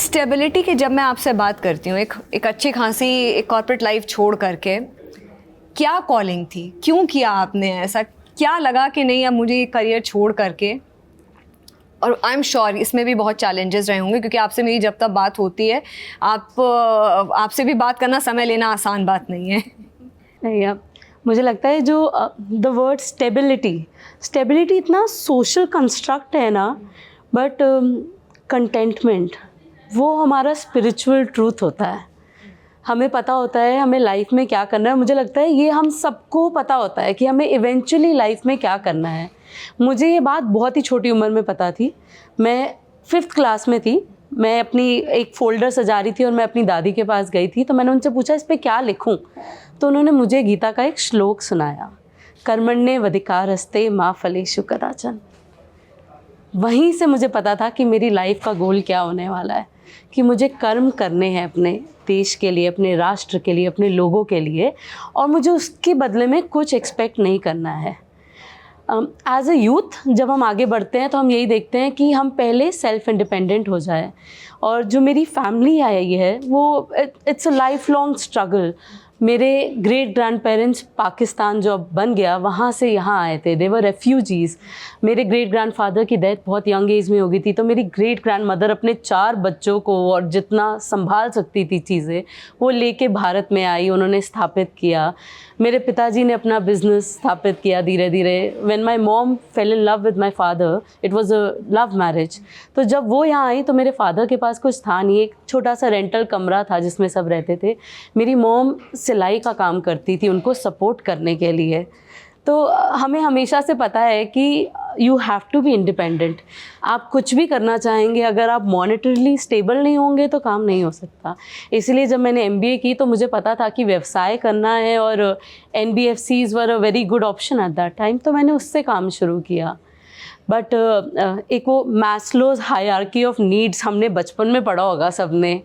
Stability की जब मैं आपसे बात करती हूँ, एक अच्छी खासी एक कॉर्पोरेट लाइफ छोड़ करके, क्या कॉलिंग थी, क्यों किया आपने ऐसा, क्या लगा कि नहीं अब मुझे ये करियर छोड़ करके? और आई एम श्योर इसमें भी बहुत चैलेंजेस रहे होंगे, क्योंकि आपसे मेरी जब तक बात होती है, आपसे भी बात करना, समय लेना आसान बात नहीं है। नहीं, अब मुझे लगता है जो द वर्ड स्टेबिलिटी इतना सोशल कंस्ट्रक्ट है ना, बट कंटेंटमेंट वो हमारा स्पिरिचुअल ट्रूथ होता है। हमें पता होता है हमें लाइफ में क्या करना है। मुझे लगता है ये हम सबको पता होता है कि हमें इवेंचुअली लाइफ में क्या करना है। मुझे ये बात बहुत ही छोटी उम्र में पता थी। मैं 5th क्लास में थी। मैं अपनी एक फ़ोल्डर सजा रही थी और मैं अपनी दादी के पास गई थी, तो मैंने उनसे पूछा इस पे क्या लिखूं। तो उन्होंने मुझे गीता का एक श्लोक सुनाया, कर्मण्येवाधिकारस्ते मा फलेषु कदाचन। वहीं से मुझे पता था कि मेरी लाइफ का गोल क्या होने वाला है, कि मुझे कर्म करने हैं अपने देश के लिए, अपने राष्ट्र के लिए, अपने लोगों के लिए, और मुझे उसके बदले में कुछ एक्सपेक्ट नहीं करना है। एज अ यूथ जब हम आगे बढ़ते हैं तो हम यही देखते हैं कि हम पहले सेल्फ इंडिपेंडेंट हो जाए। और जो मेरी फैमिली आई है वो it's a life long struggle. मेरे ग्रेट ग्रैंड पेरेंट्स पाकिस्तान जो अब बन गया वहाँ से यहाँ आए थे, दे वर रेफ्यूजीज़। मेरे ग्रेट ग्रैंड फादर की डेथ बहुत यंग एज में हो गई थी, तो मेरी ग्रेट ग्रैंड मदर अपने 4 बच्चों को और जितना संभाल सकती थी चीज़ें वो लेके भारत में आई, उन्होंने स्थापित किया। मेरे पिताजी ने अपना बिजनेस स्थापित किया धीरे धीरे। When my mom fail in love with my father, it was a love marriage. तो जब वो यहाँ आई तो मेरे फादर के पास कुछ था नहीं, एक छोटा सा रेंटल कमरा था जिसमें सब रहते थे। मेरी मॉम सिलाई का काम करती थी उनको सपोर्ट करने के लिए। तो हमें हमेशा से पता है कि you have to be independent. आप कुछ भी करना चाहेंगे, अगर आप मॉनेटरीली स्टेबल नहीं होंगे तो काम नहीं हो सकता। इसलिए जब मैंने MBA की तो मुझे पता था कि व्यवसाय करना है, और NBFCs were a very good option at that time, तो मैंने उससे काम शुरू किया। बट एक वो मैस्लोज हायरार्की ऑफ नीड्स हमने बचपन में पढ़ा होगा सबने।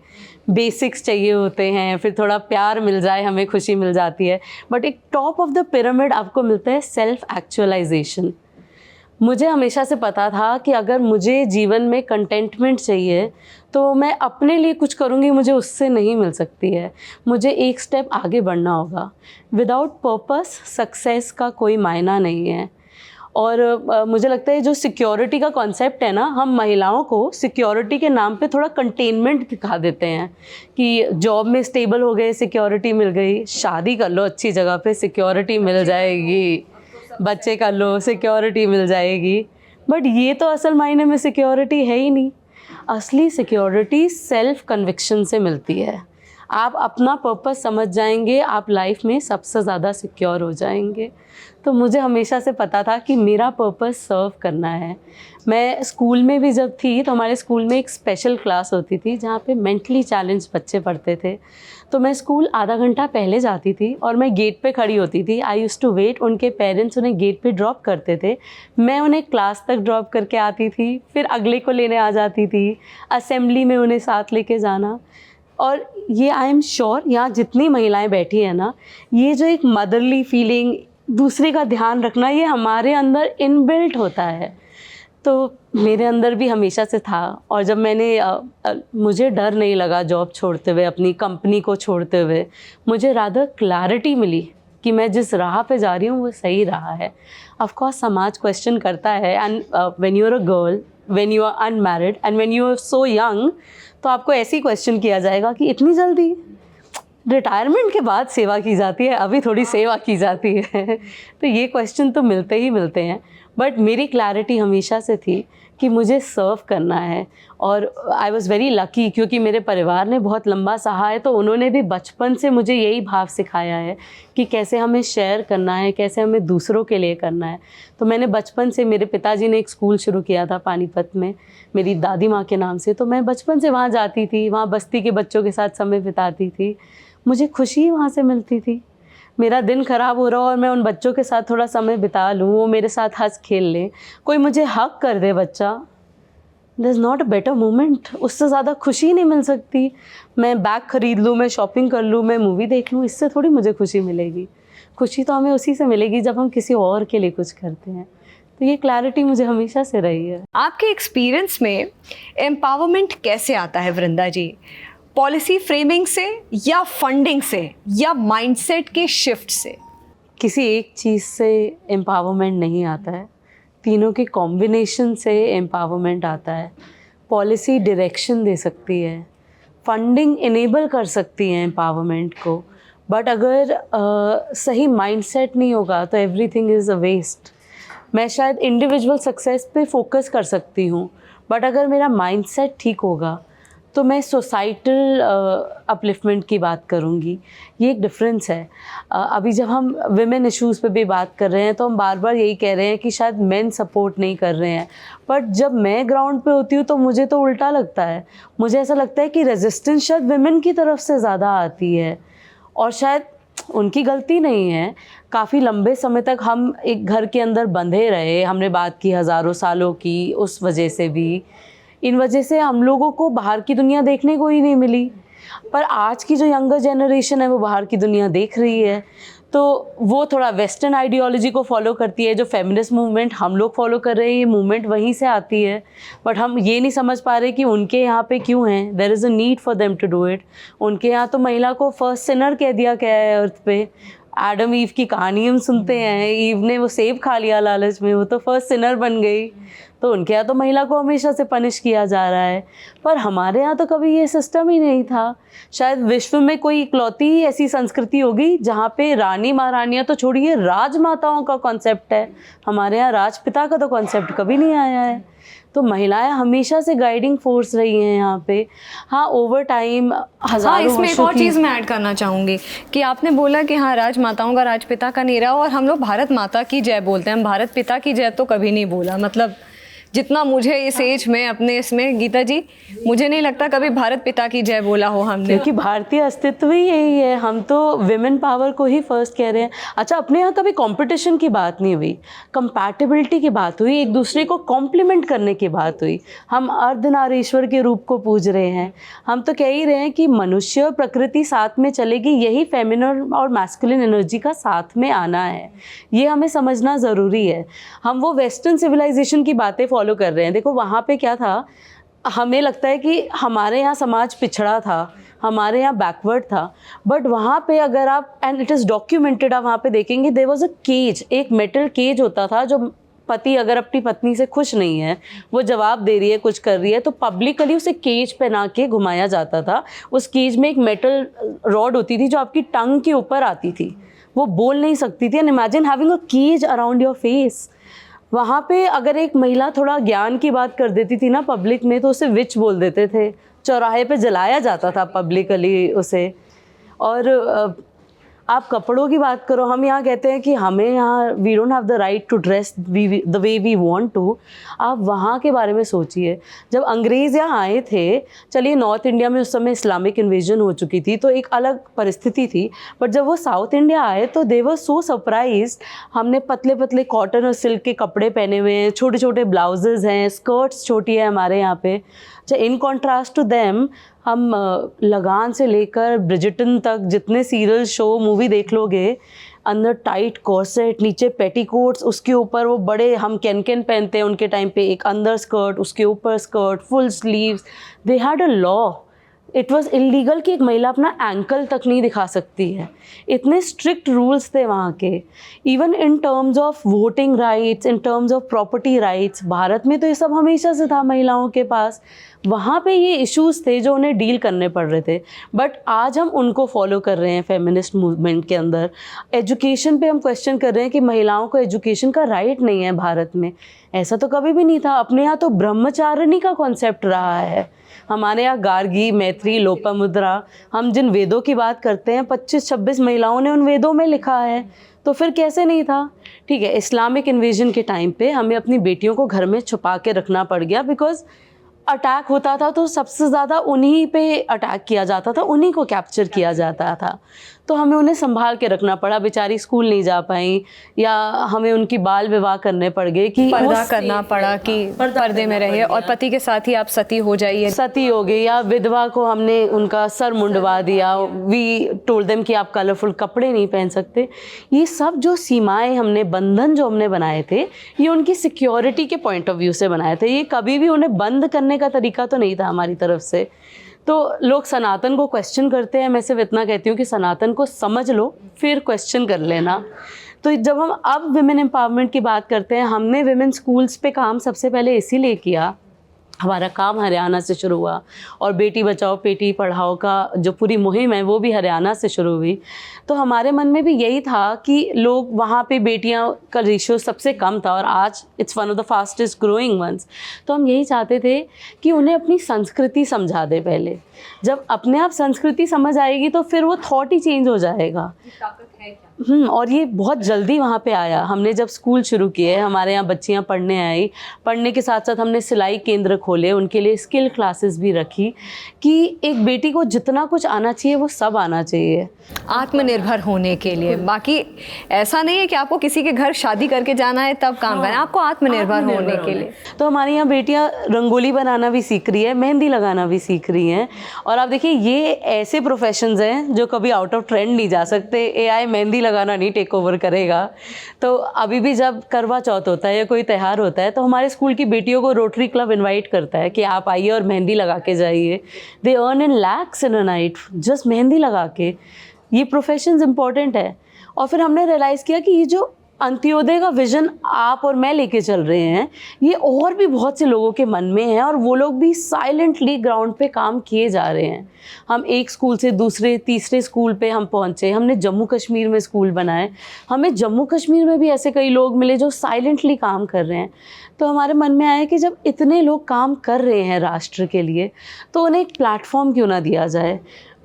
बेसिक्स चाहिए होते हैं, फिर थोड़ा प्यार मिल जाए हमें खुशी मिल जाती है, बट एक टॉप ऑफ द पिरामिड आपको मिलता है सेल्फ एक्चुअलाइजेशन। मुझे हमेशा से पता था कि अगर मुझे जीवन में कंटेंटमेंट चाहिए तो मैं अपने लिए कुछ करूँगी, मुझे उससे नहीं मिल सकती है। मुझे एक स्टेप आगे बढ़ना होगा। विदाउट पर्पस सक्सेस का कोई मायना नहीं है। और मुझे लगता है जो सिक्योरिटी का कॉन्सेप्ट है ना, हम महिलाओं को सिक्योरिटी के नाम पे थोड़ा कंटेनमेंट दिखा देते हैं कि जॉब में स्टेबल हो गए, सिक्योरिटी मिल गई, शादी कर लो अच्छी जगह पे, सिक्योरिटी मिल जाएगी, बच्चे कर लो, सिक्योरिटी मिल जाएगी। बट ये तो असल मायने में सिक्योरिटी है ही नहीं। असली सिक्योरिटी सेल्फ कन्विक्शन से मिलती है। आप अपना पर्पस समझ जाएंगे, आप लाइफ में सबसे ज़्यादा सिक्योर हो जाएंगे। तो मुझे हमेशा से पता था कि मेरा पर्पस सर्व करना है। मैं स्कूल में भी जब थी तो हमारे स्कूल में एक स्पेशल क्लास होती थी जहाँ पे मेंटली चैलेंज बच्चे पढ़ते थे। तो मैं स्कूल आधा घंटा पहले जाती थी और मैं गेट पे खड़ी होती थी। आई यूज़ टू वेट। उनके पेरेंट्स उन्हें गेट पे ड्रॉप करते थे, मैं उन्हें क्लास तक ड्रॉप करके आती थी, फिर अगले को लेने आ जाती थी, असेंबली में उन्हें साथ लेके जाना। और ये आई एम श्योर यहाँ जितनी महिलाएं बैठी हैं ना, ये जो एक मदरली फीलिंग, दूसरे का ध्यान रखना, ये हमारे अंदर इनबिल्ट होता है। तो मेरे अंदर भी हमेशा से था। और जब मुझे डर नहीं लगा जॉब छोड़ते हुए, अपनी कंपनी को छोड़ते हुए, मुझे रादर क्लैरिटी मिली कि मैं जिस राह पे जा रही हूँ वो सही राह है। ऑफ कोर्स समाज क्वेश्चन करता है, and when you are a girl, when you are unmarried and when you are so young, तो आपको ऐसे ही क्वेश्चन किया जाएगा कि इतनी जल्दी रिटायरमेंट के बाद सेवा की जाती है, अभी थोड़ी सेवा की जाती है। तो ये क्वेश्चन तो मिलते ही मिलते हैं। बट मेरी क्लैरिटी हमेशा से थी कि मुझे सर्व करना है। और आई वॉज़ वेरी लकी क्योंकि मेरे परिवार ने बहुत लंबा सहा है, तो उन्होंने भी बचपन से मुझे यही भाव सिखाया है कि कैसे हमें शेयर करना है, कैसे हमें दूसरों के लिए करना है। तो मैंने बचपन से, मेरे पिताजी ने एक स्कूल शुरू किया था पानीपत में मेरी दादी माँ के नाम से, तो मैं बचपन से वहाँ जाती थी, वहाँ बस्ती के बच्चों के साथ समय बिताती थी, मुझे खुशी वहाँ से मिलती थी। मेरा दिन ख़राब हो रहा हो और मैं उन बच्चों के साथ थोड़ा समय बिता लूँ, वो मेरे साथ हंस खेल लें, कोई मुझे हक कर दे बच्चा, there is not a better moment. उससे ज़्यादा खुशी नहीं मिल सकती। मैं बैग ख़रीद लूँ, मैं शॉपिंग कर लूँ, मैं मूवी देख लूँ, इससे थोड़ी मुझे खुशी मिलेगी। खुशी तो हमें उसी से मिलेगी जब हम किसी और के लिए कुछ करते हैं। तो ये क्लैरिटी मुझे हमेशा से रही है। आपके एक्सपीरियंस में एम्पावरमेंट कैसे आता है वृंदा जी? पॉलिसी फ्रेमिंग से या फंडिंग से या माइंडसेट के शिफ्ट से? किसी एक चीज़ से एम्पावरमेंट नहीं आता है, तीनों के कॉम्बिनेशन से एम्पावरमेंट आता है। पॉलिसी डायरेक्शन दे सकती है, फंडिंग इनेबल कर सकती है एम्पावरमेंट को, बट अगर सही माइंडसेट नहीं होगा तो एवरीथिंग इज़ अ वेस्ट। मैं शायद इंडिविजुअल सक्सेस पे फोकस कर सकती हूँ, बट अगर मेरा माइंडसेट ठीक होगा तो मैं सोसाइटल अपलिफ्टमेंट की बात करूँगी। ये एक डिफरेंस है। अभी जब हम विमेन इश्यूज़ पे भी बात कर रहे हैं तो हम बार बार यही कह रहे हैं कि शायद मेन सपोर्ट नहीं कर रहे हैं, बट जब मैं ग्राउंड पे होती हूँ तो मुझे तो उल्टा लगता है। मुझे ऐसा लगता है कि रेजिस्टेंस शायद विमेन की तरफ से ज़्यादा आती है, और शायद उनकी गलती नहीं है। काफ़ी लंबे समय तक हम एक घर के अंदर बंधे रहे, हमने बात की हज़ारों सालों की, उस वजह से भी, इन वजह से हम लोगों को बाहर की दुनिया देखने को ही नहीं मिली। पर आज की जो यंगर जनरेशन है वो बाहर की दुनिया देख रही है, तो वो थोड़ा वेस्टर्न आइडियोलॉजी को फॉलो करती है। जो फेमिनिस्ट मूवमेंट हम लोग फॉलो कर रहे हैं, ये मूवमेंट वहीं से आती है, बट हम ये नहीं समझ पा रहे कि उनके यहाँ पे क्यों हैं। There is a need for them to do it. उनके यहाँ तो महिला को फर्स्ट सिनर कह दिया गया है अर्थ पे। एडम ईव की कहानी हम सुनते हैं, ईव ने वो सेब खा लिया लालच में, वो तो फर्स्ट सिनर बन गई। तो उनके यहाँ तो महिला को हमेशा से पनिश किया जा रहा है, पर हमारे यहाँ तो कभी ये सिस्टम ही नहीं था। शायद विश्व में कोई इकलौती ही ऐसी संस्कृति होगी जहाँ पे रानी महारानियाँ तो छोड़िए, राजमाताओं का कॉन्सेप्ट है। हमारे यहाँ राजपिता का तो कॉन्सेप्ट कभी नहीं आया है। तो महिलाएं हमेशा से गाइडिंग फोर्स रही हैं यहाँ पे। हाँ, ओवर टाइम हज़ारों इसमें एक वर्षों और की चीज़ मैं ऐड करना चाहूँगी कि आपने बोला कि हाँ राजमाताओं का राजपिता का नहीं रहा, और हम लोग भारत माता की जय बोलते हैं, हम भारत पिता की जय तो कभी नहीं बोला। मतलब जितना मुझे इस एज में अपने इसमें, गीता जी, मुझे नहीं लगता कभी भारत पिता की जय बोला हो हमने। क्योंकि भारतीय अस्तित्व ही यही है, हम तो विमेन पावर को ही फर्स्ट कह रहे हैं। अच्छा, अपने यहाँ कभी कंपटीशन की बात नहीं हुई, कंपैटिबिलिटी की बात हुई, एक दूसरे को कॉम्प्लीमेंट करने की बात हुई। हम अर्धनारीश्वर के रूप को पूज रहे हैं। हम तो कह ही रहे हैं कि मनुष्य और प्रकृति साथ में चलेगी, यही फेमिनिन और मैस्कुलिन एनर्जी का साथ में आना है। ये हमें समझना ज़रूरी है। हम वो वेस्टर्न सिविलाइजेशन की बातें फॉलो कर रहे हैं। देखो वहाँ पे क्या था, हमें लगता है कि हमारे यहाँ समाज पिछड़ा था, हमारे यहाँ बैकवर्ड था, बट वहाँ पे अगर आप, एंड इट इज़ डॉक्यूमेंटेड, आप वहाँ पे देखेंगे देयर वाज अ केज, एक मेटल केज होता था। जो पति अगर अपनी पत्नी से खुश नहीं है, वो जवाब दे रही है, कुछ कर रही है, तो पब्लिकली उसे केज पहना के घुमाया जाता था। उस केज में एक मेटल रॉड होती थी जो आपकी टंग के ऊपर आती थी, वो बोल नहीं सकती थी। And imagine having a cage around your face. वहाँ पे अगर एक महिला थोड़ा ज्ञान की बात कर देती थी ना पब्लिक में, तो उसे विच बोल देते थे, चौराहे पे जलाया जाता था पब्लिकली उसे। और आप कपड़ों की बात करो, हम यहाँ कहते हैं कि हमें यहाँ we don't have the right to dress the way we want to. आप वहाँ के बारे में सोचिए, जब अंग्रेज़ यहाँ आए थे, चलिए नॉर्थ इंडिया में उस समय इस्लामिक इन्वेजन हो चुकी थी तो एक अलग परिस्थिति थी, बट जब वो साउथ इंडिया आए तो दे वर सो सरप्राइज्ड। हमने पतले पतले कॉटन और सिल्क के कपड़े पहने हुए हैं, छोटे छोटे ब्लाउजेज़ हैं, स्कर्ट्स छोटी है हमारे यहाँ पे। अच्छा, इन कॉन्ट्रास्ट टू देम, हम लगान से लेकर ब्रिजिटन तक जितने सीरियल शो मूवी देख लोगे, अंदर टाइट कॉर्सेट, नीचे पेटीकोट्स, उसके ऊपर वो बड़े, हम कैन पहनते हैं उनके टाइम पे, एक अंदर स्कर्ट, उसके ऊपर skirt, full sleeves. They had a law, it was illegal कि एक महिला अपना एंकल तक नहीं दिखा सकती है। इतने स्ट्रिक्ट रूल्स थे वहाँ के। Even in terms of voting rights, in terms of property rights, Bharat में तो ये सब हमेशा से था महिलाओं के पास। वहाँ पे ये इश्यूज़ थे जो उन्हें डील करने पड़ रहे थे, बट आज हम उनको फॉलो कर रहे हैं फेमिनिस्ट मूवमेंट के अंदर। एजुकेशन पे हम क्वेश्चन कर रहे हैं कि महिलाओं को एजुकेशन का राइट नहीं है भारत में। ऐसा तो कभी भी नहीं था। अपने यहाँ तो ब्रह्मचारिणी का कॉन्सेप्ट रहा है। हमारे यहाँ गार्गी, मैत्री, लोपामुद्रा, हम जिन वेदों की बात करते हैं 25-26 महिलाओं ने उन वेदों में लिखा है, तो फिर कैसे नहीं था? ठीक है, इस्लामिक इन्वेजन के टाइम पे हमें अपनी बेटियों को घर में छुपा के रखना पड़ गया, बिकॉज अटैक होता था तो सबसे ज़्यादा उन्हीं पे अटैक किया जाता था, उन्हीं को कैप्चर किया जाता था। तो हमें उन्हें संभाल के रखना पड़ा, बेचारी स्कूल नहीं जा पाई या हमें उनकी बाल विवाह करने पड़ गए कि पर्दा करना पड़ा कि पर्दे में रहे, और पति के साथ ही आप सती हो जाइए। सती हो गई, या विधवा को हमने उनका सर मुंडवा दिया। वी टोल्ड देम कि आप कलरफुल कपड़े नहीं पहन सकते। ये सब जो सीमाएं हमने, बंधन जो हमने बनाए थे, ये उनकी सिक्योरिटी के पॉइंट ऑफ व्यू से बनाए थे। ये कभी भी उन्हें बंद करने का तरीका तो नहीं था हमारी तरफ से। तो लोग सनातन को क्वेश्चन करते हैं, मैं सिर्फ इतना कहती हूँ कि सनातन को समझ लो फिर क्वेश्चन कर लेना। तो जब हम अब विमेन एम्पावरमेंट की बात करते हैं, हमने विमेन स्कूल्स पे काम सबसे पहले इसीलिए किया, हमारा काम हरियाणा से शुरू हुआ, और बेटी बचाओ बेटी पढ़ाओ का जो पूरी मुहिम है वो भी हरियाणा से शुरू हुई। तो हमारे मन में भी यही था कि लोग वहाँ पे बेटियाँ का रेशियो सबसे कम था, और आज it's one of the fastest growing ones. तो हम यही चाहते थे कि उन्हें अपनी संस्कृति समझा दे पहले। जब अपने आप संस्कृति समझ आएगी तो फिर वो थॉट ही चेंज हो जाएगा। और ये बहुत जल्दी वहाँ पे आया। हमने जब स्कूल शुरू किए, हमारे यहाँ बच्चियाँ पढ़ने आई, पढ़ने के साथ साथ हमने सिलाई केंद्र खोले, उनके लिए स्किल क्लासेस भी रखी कि एक बेटी को जितना कुछ आना चाहिए वो सब आना चाहिए आत्मनिर्भर होने के लिए। बाकी ऐसा नहीं है कि आपको किसी के घर शादी करके जाना है तब काम करना है, आपको आत्मनिर्भर होने के लिए। तो हमारे यहाँ बेटियाँ रंगोली बनाना भी सीख रही है, मेहंदी लगाना भी सीख रही हैं। और आप देखिए, ये ऐसे प्रोफेशंस हैं जो कभी आउट ऑफ ट्रेंड नहीं जा सकते। एआई मेहंदी लगाना नहीं टेक ओवर करेगा। तो अभी भी जब करवा चौथ होता है या कोई त्यौहार होता है तो हमारे स्कूल की बेटियों को रोटरी क्लब इनवाइट करता है कि आप आइए और मेहंदी लगा के जाइए। They earn in lakhs in a night just mehndi लगा के। ये प्रोफेशंस इंपॉर्टेंट है। और फिर हमने रियलाइज़ किया कि ये जो अंत्योदय का विज़न आप और मैं लेके चल रहे हैं, ये और भी बहुत से लोगों के मन में है, और वो लोग भी साइलेंटली ग्राउंड पे काम किए जा रहे हैं। हम एक स्कूल से दूसरे तीसरे स्कूल पे हम पहुँचे, हमने जम्मू कश्मीर में स्कूल बनाए, हमें जम्मू कश्मीर में भी ऐसे कई लोग मिले जो साइलेंटली काम कर रहे हैं। तो हमारे मन में आया कि जब इतने लोग काम कर रहे हैं राष्ट्र के लिए, तो उन्हें एक प्लेटफॉर्म क्यों ना दिया जाए,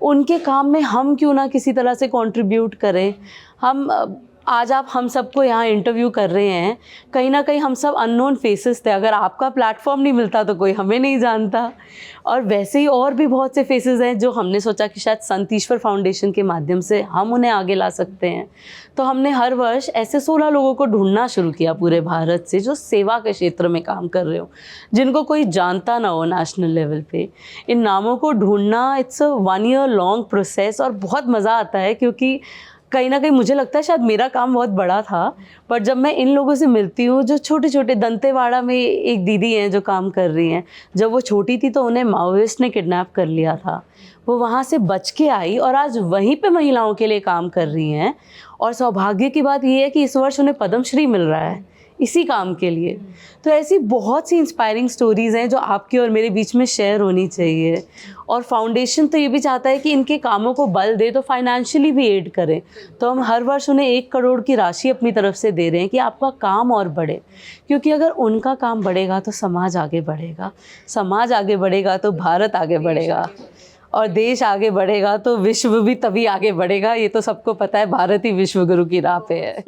उनके काम में हम क्यों ना किसी तरह से कंट्रीब्यूट करें। आज आप हम सबको यहाँ इंटरव्यू कर रहे हैं, कहीं ना कहीं हम सब अननोन फेसेस थे। अगर आपका प्लेटफॉर्म नहीं मिलता तो कोई हमें नहीं जानता। और वैसे ही और भी बहुत से फेसेस हैं जो हमने सोचा कि शायद संत ईश्वर फाउंडेशन के माध्यम से हम उन्हें आगे ला सकते हैं। तो हमने हर वर्ष ऐसे 16 लोगों को ढूंढना शुरू किया पूरे भारत से, जो सेवा के क्षेत्र में काम कर रहे हो, जिनको कोई जानता ना हो नेशनल लेवल पे। इन नामों को ढूंढना it's a 1 year long process, और बहुत मज़ा आता है क्योंकि कहीं ना कहीं मुझे लगता है शायद मेरा काम बहुत बड़ा था, पर जब मैं इन लोगों से मिलती हूँ, जो छोटे छोटे, दंतेवाड़ा में एक दीदी हैं जो काम कर रही हैं, जब वो छोटी थी तो उन्हें माओवादिस्ट ने किडनैप कर लिया था, वो वहाँ से बच के आई और आज वहीं पे महिलाओं के लिए काम कर रही हैं। और सौभाग्य की बात ये है कि इस वर्ष उन्हें पद्मश्री मिल रहा है इसी काम के लिए। तो ऐसी बहुत सी इंस्पायरिंग स्टोरीज़ हैं जो आपके और मेरे बीच में शेयर होनी चाहिए। और फाउंडेशन तो ये भी चाहता है कि इनके कामों को बल दे, तो फाइनेंशियली भी एड करें। तो हम हर वर्ष उन्हें 1 करोड़ की राशि अपनी तरफ से दे रहे हैं कि आपका काम और बढ़े, क्योंकि अगर उनका काम बढ़ेगा तो समाज आगे बढ़ेगा, समाज आगे बढ़ेगा तो भारत आगे बढ़ेगा, और देश आगे बढ़ेगा तो विश्व भी तभी आगे बढ़ेगा। ये तो सबको पता है, भारत ही विश्व गुरु की राह पे है।